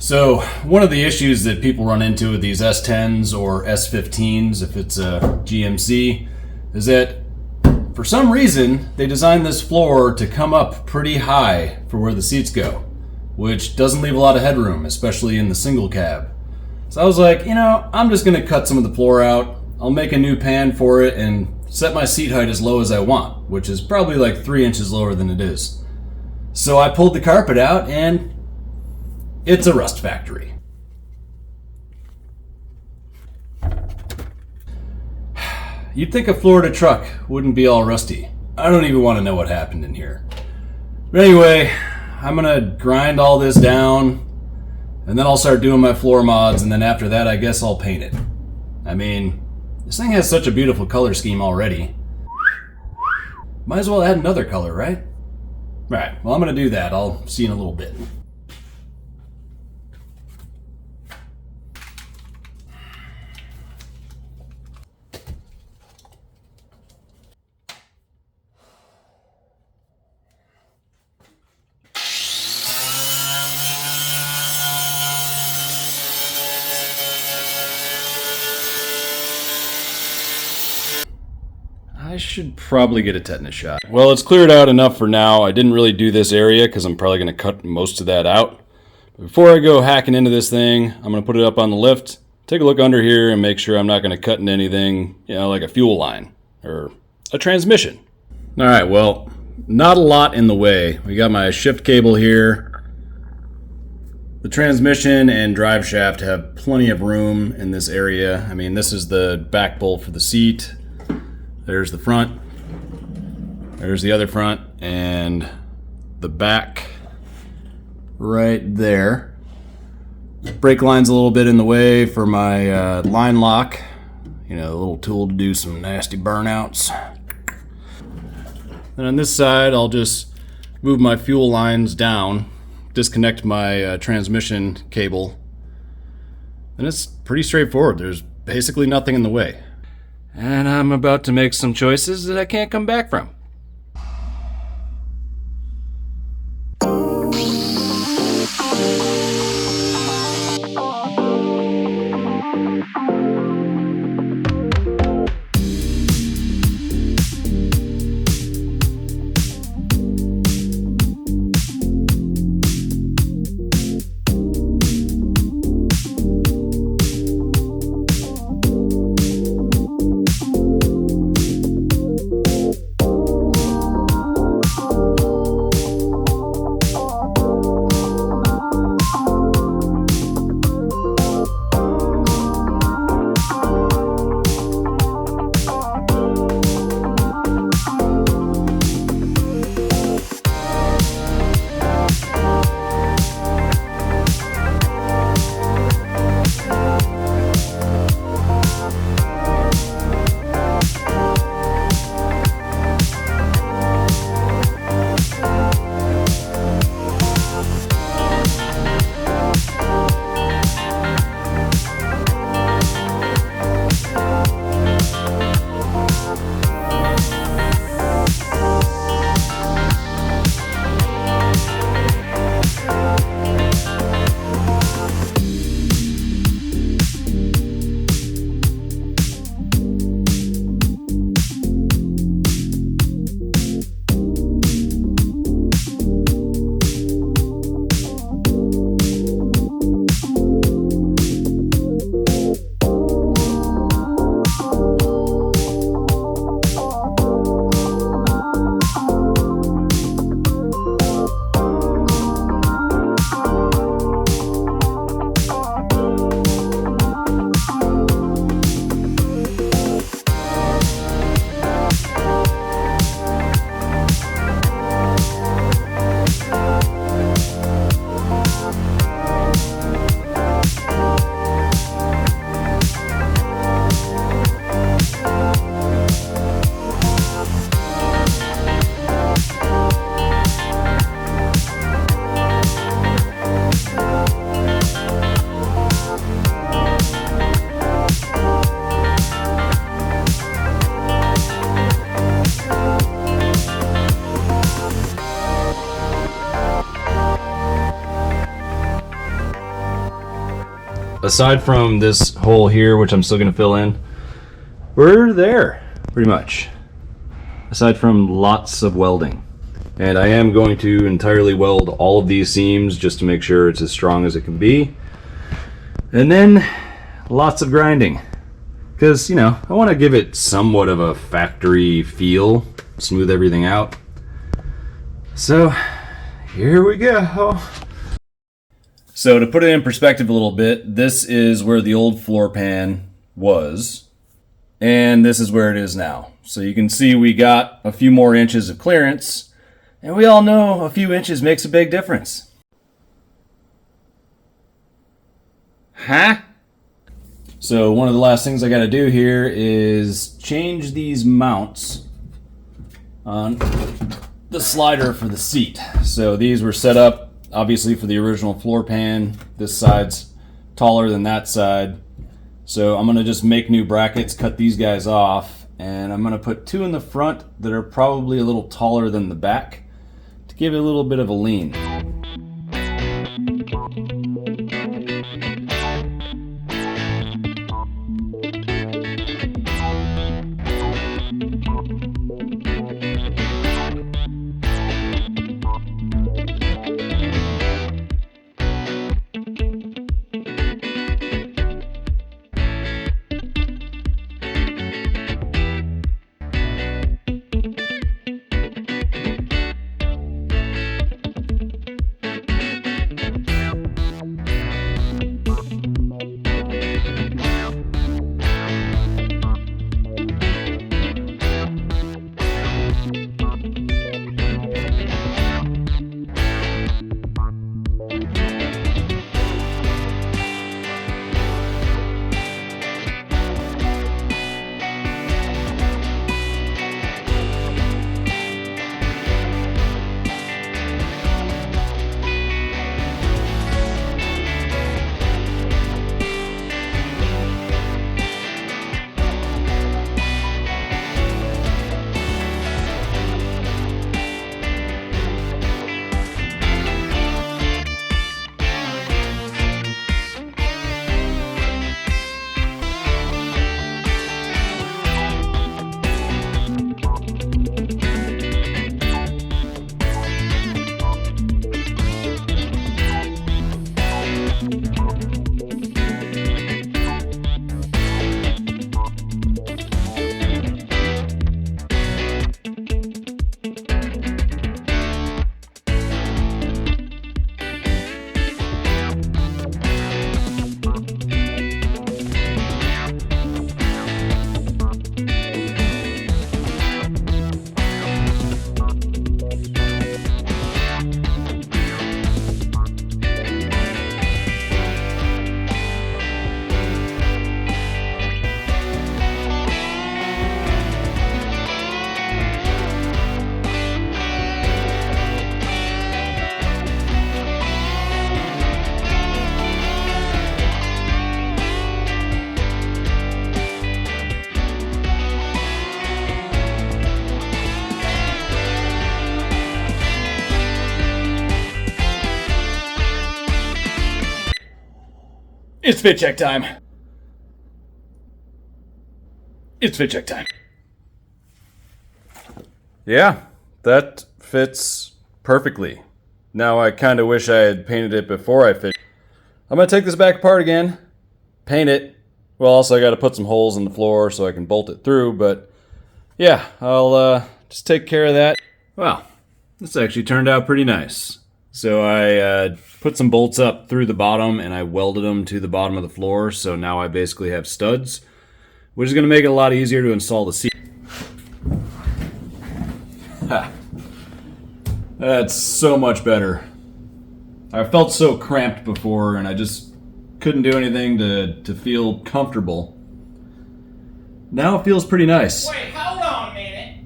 So one of the issues that people run into with these S10s or S15s, if it's a GMC, is that for some reason they designed this floor to come up pretty high for where the seats go, which doesn't leave a lot of headroom, especially in the single cab. So I was like, I'm just going to cut some of the floor out. I'll make a new pan for it and set my seat height as low as I want, which is probably like 3 inches lower than it is. So I pulled the carpet out and it's a rust factory. You'd think a Florida truck wouldn't be all rusty. I don't even want to know what happened in here. But anyway, I'm gonna grind all this down and then I'll start doing my floor mods, and then after that I guess I'll paint it. I mean, this thing has such a beautiful color scheme already. Might as well add another color, right? Right, well I'm gonna do that. I'll see you in a little bit. I should probably get a tetanus shot. Well, it's cleared out enough for now. I didn't really do this area because I'm probably going to cut most of that out. But before I go hacking into this thing, I'm going to put it up on the lift, take a look under here, and make sure I'm not going to cut into anything, like a fuel line or a transmission. All right, well, not a lot in the way. We got my shift cable here. The transmission and drive shaft have plenty of room in this area. I mean, this is the back bolt for the seat. There's the front, there's the other front, and the back right there. Brake line's a little bit in the way for my line lock, the little tool to do some nasty burnouts. And on this side, I'll just move my fuel lines down, disconnect my transmission cable, and it's pretty straightforward. There's basically nothing in the way. And I'm about to make some choices that I can't come back from. aside from this hole here, which I'm still gonna fill in, we're there, pretty much. Aside from lots of welding. And I am going to entirely weld all of these seams just to make sure it's as strong as it can be. And then lots of grinding. Because, you know, I want to give it somewhat of a factory feel, smooth everything out. So, here we go. So to put it in perspective a little bit, this is where the old floor pan was, and this is where it is now. So you can see we got a few more inches of clearance. And we all know a few inches makes a big difference. Huh? So one of the last things I gotta do here is change these mounts on the slider for the seat. So these were set up obviously for the original floor pan. This side's taller than that side. So I'm gonna just make new brackets, cut these guys off, and I'm gonna put two in the front that are probably a little taller than the back, to give it a little bit of a lean. It's fit check time. It's fit check time. Yeah, that fits perfectly. Now I kind of wish I had painted it before I fit. I'm gonna take this back apart again, paint it. Well, also I gotta put some holes in the floor so I can bolt it through, but yeah, I'll just take care of that. Wow, this actually turned out pretty nice. So I put some bolts up through the bottom and I welded them to the bottom of the floor, so now I basically have studs, which is going to make it a lot easier to install the seat. That's so much better. I felt so cramped before and I just couldn't do anything to feel comfortable. Now it feels pretty nice. Wait, hold on a minute.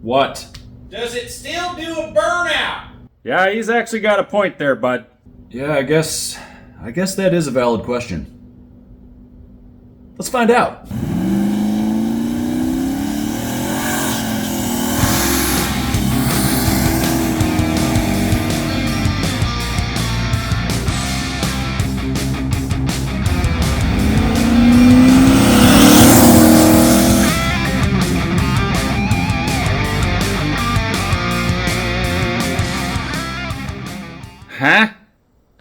What? Does it still do a burnout? Yeah, he's actually got a point there, bud. Yeah, I guess that is a valid question. Let's find out. Huh?